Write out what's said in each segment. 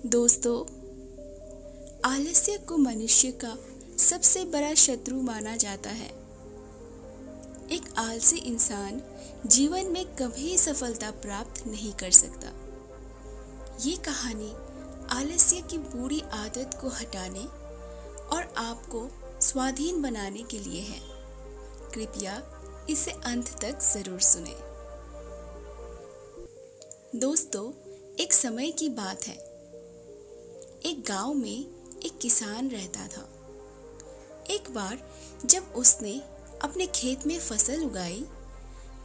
दोस्तों, आलस्य को मनुष्य का सबसे बड़ा शत्रु माना जाता है। एक आलसी इंसान जीवन में कभी सफलता प्राप्त नहीं कर सकता। ये कहानी आलस्य की बुरी आदत को हटाने और आपको स्वाधीन बनाने के लिए है। कृपया इसे अंत तक जरूर सुने। दोस्तों, एक समय की बात है। एक गांव में एक किसान रहता था। एक बार जब उसने अपने खेत में फसल उगाई,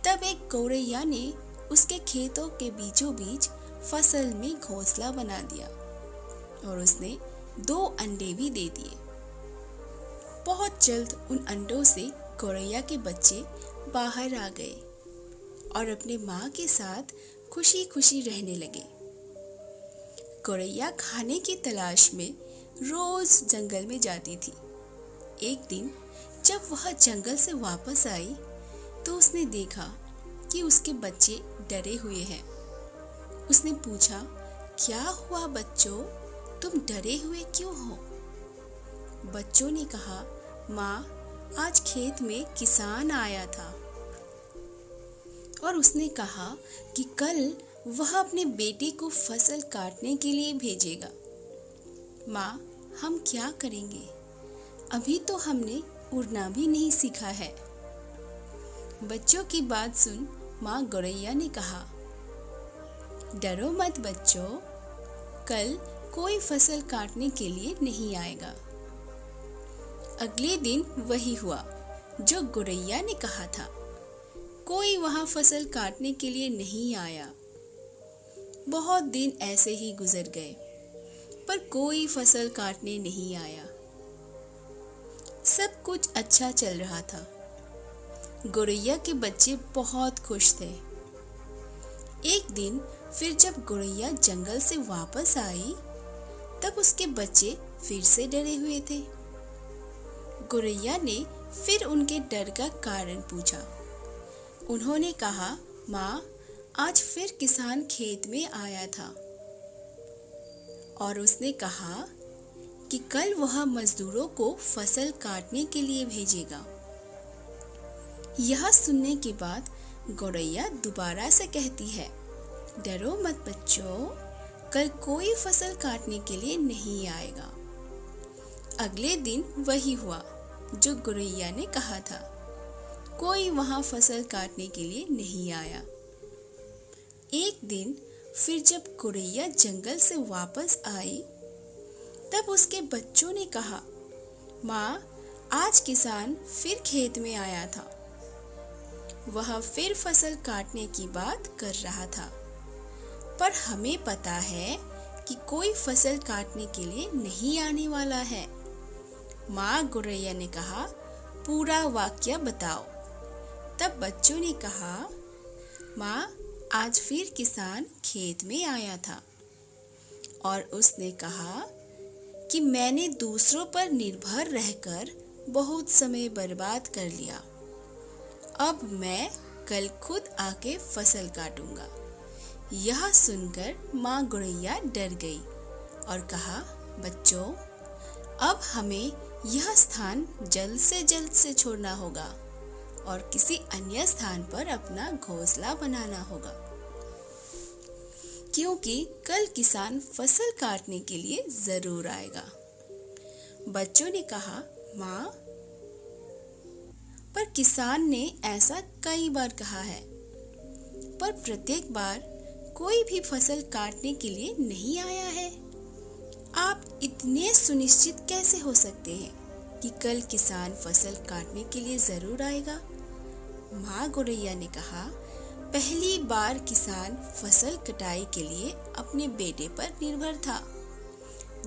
तब एक गौरैया ने उसके खेतों के बीचों बीच फसल में घोंसला बना दिया और उसने 2 अंडे भी दे दिए। बहुत जल्द उन अंडों से गौरैया के बच्चे बाहर आ गए और अपने माँ के साथ खुशी खुशी रहने लगे। गौरैया खाने की तलाश में रोज जंगल में जाती थी। एक दिन जब वह जंगल से वापस आई तो उसने देखा कि उसके बच्चे डरे हुए हैं। उसने पूछा, क्या हुआ बच्चों, तुम डरे हुए क्यों हो? बच्चों ने कहा, माँ, आज खेत में किसान आया था और उसने कहा कि कल वह अपने बेटे को फसल काटने के लिए भेजेगा। माँ, हम क्या करेंगे? अभी तो हमने उड़ना भी नहीं सीखा है। बच्चों की बात सुन माँ गौरैया ने कहा, डरो मत बच्चों, कल कोई फसल काटने के लिए नहीं आएगा। अगले दिन वही हुआ जो गौरैया ने कहा था। कोई वहां फसल काटने के लिए नहीं आया। बहुत दिन ऐसे ही गुजर गए, पर कोई फसल काटने नहीं आया। सब कुछ अच्छा चल रहा था। गौरैया के बच्चे बहुत खुश थे। एक दिन फिर जब गौरैया जंगल से वापस आई, तब उसके बच्चे फिर से डरे हुए थे। गौरैया ने फिर उनके डर का कारण पूछा। उन्होंने कहा, माँ, आज फिर किसान खेत में आया था और उसने कहा कि कल वह मजदूरों को फसल काटने के लिए भेजेगा। यह सुनने के बाद गौरैया दोबारा से कहती है, डरो मत बच्चों, कल कोई फसल काटने के लिए नहीं आएगा। अगले दिन वही हुआ जो गौरैया ने कहा था। कोई वहां फसल काटने के लिए नहीं आया। एक दिन फिर जब गौरैया जंगल से वापस आई, तब उसके बच्चों ने कहा, माँ, आज किसान फिर खेत में आया था। वह फिर फसल काटने की बात कर रहा था, पर हमें पता है कि कोई फसल काटने के लिए नहीं आने वाला है। माँ गौरैया ने कहा, पूरा वाक्य बताओ। तब बच्चों ने कहा, माँ, आज फिर किसान खेत में आया था और उसने कहा कि मैंने दूसरों पर निर्भर रहकर बहुत समय बर्बाद कर लिया। अब मैं कल खुद आके फसल काटूंगा। यह सुनकर माँ गौरैया डर गई और कहा, बच्चों, अब हमें यह स्थान जल्द से छोड़ना होगा और किसी अन्य स्थान पर अपना घोंसला बनाना होगा, क्योंकि कल किसान फसल काटने के लिए जरूर आएगा। बच्चों ने कहा, माँ, पर किसान ने ऐसा कई बार कहा है, पर प्रत्येक बार कोई भी फसल काटने के लिए नहीं आया है। आप इतने सुनिश्चित कैसे हो सकते हैं कि कल किसान फसल काटने के लिए जरूर आएगा? माँ गौरैया ने कहा, पहली बार किसान फसल कटाई के लिए अपने बेटे पर निर्भर था।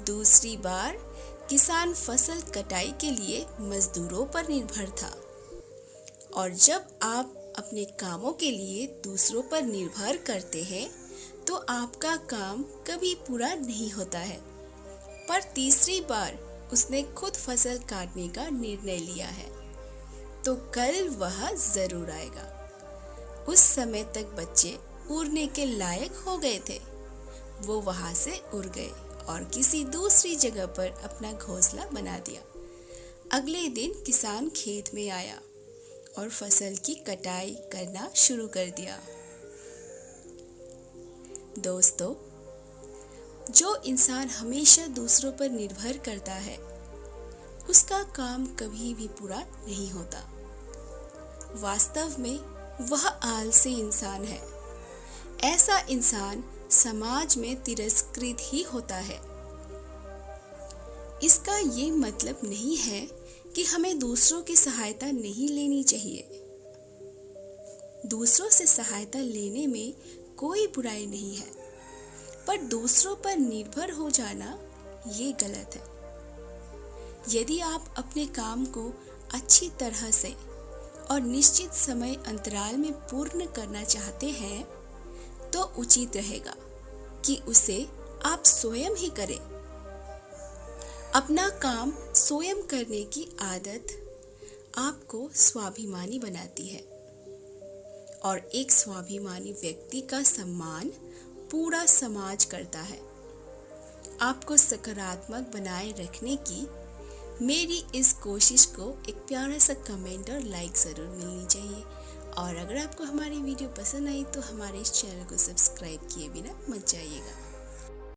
दूसरी बार किसान फसल कटाई के लिए मजदूरों पर निर्भर था। और जब आप अपने कामों के लिए दूसरों पर निर्भर करते हैं, तो आपका काम कभी पूरा नहीं होता है। पर तीसरी बार उसने खुद फसल काटने का निर्णय लिया है, तो कल वह जरूर आएगा। उस समय तक बच्चे उड़ने के लायक हो गए थे। वो वहां से उड़ गए और किसी दूसरी जगह पर अपना घोंसला बना दिया। अगले दिन किसान खेत में आया और फसल की कटाई करना शुरू कर दिया। दोस्तों, जो इंसान हमेशा दूसरों पर निर्भर करता है, उसका काम कभी भी पूरा नहीं होता। वास्तव में वह आलसी इंसान है। ऐसा इंसान समाज में तिरस्कृत ही होता है। इसका ये मतलब नहीं है कि हमें दूसरों की सहायता नहीं लेनी चाहिए। दूसरों से सहायता लेने में कोई बुराई नहीं है, पर दूसरों पर निर्भर हो जाना ये गलत है। यदि आप अपने काम को अच्छी तरह से और निश्चित समय अंतराल में पूर्ण करना चाहते हैं, तो उचित रहेगा कि उसे आप स्वयं ही करें। अपना काम स्वयं करने की आदत आपको स्वाभिमानी बनाती है, और एक स्वाभिमानी व्यक्ति का सम्मान पूरा समाज करता है। आपको सकारात्मक बनाए रखने की मेरी इस कोशिश को एक प्यारा सा कमेंट और लाइक ज़रूर मिलनी चाहिए। और अगर आपको हमारी वीडियो पसंद आई तो हमारे इस चैनल को सब्सक्राइब किए बिना मत जाइएगा।